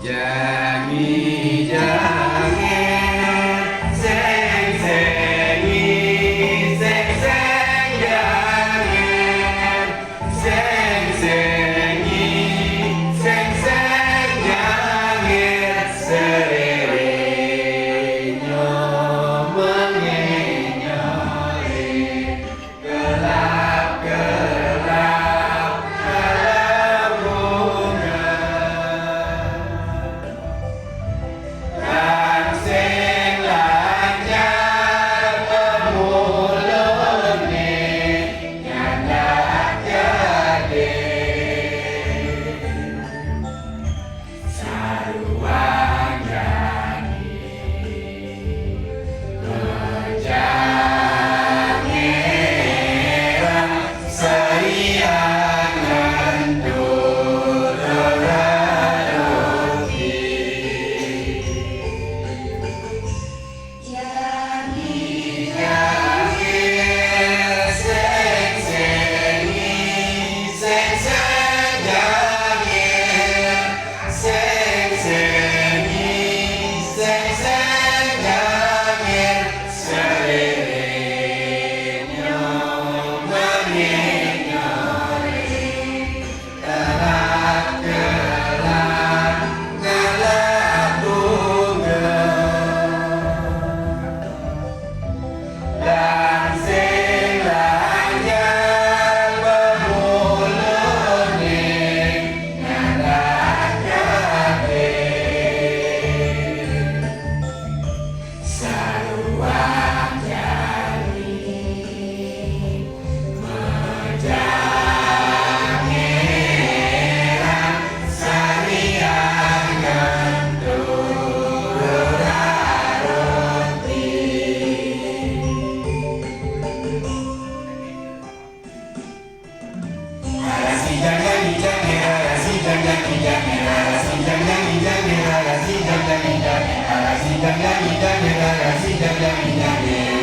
Jangi jangen seng sengi seng seng jangen seng sengi seng seng jangen sererinyo mengenyori gelap gelap dalam bunga. Langsing lancar pemulune nyandak gede saruang jani kejangeran seriangan dororoti. Langsing lancar pemulune nyandak gede saruang jani mejangeran sariangan dororoti. Arasi jangan jangan arasi jangan jangan arasi jangan jangan arasi jangan jangan arasi jangan jangan arasi jangan jangan.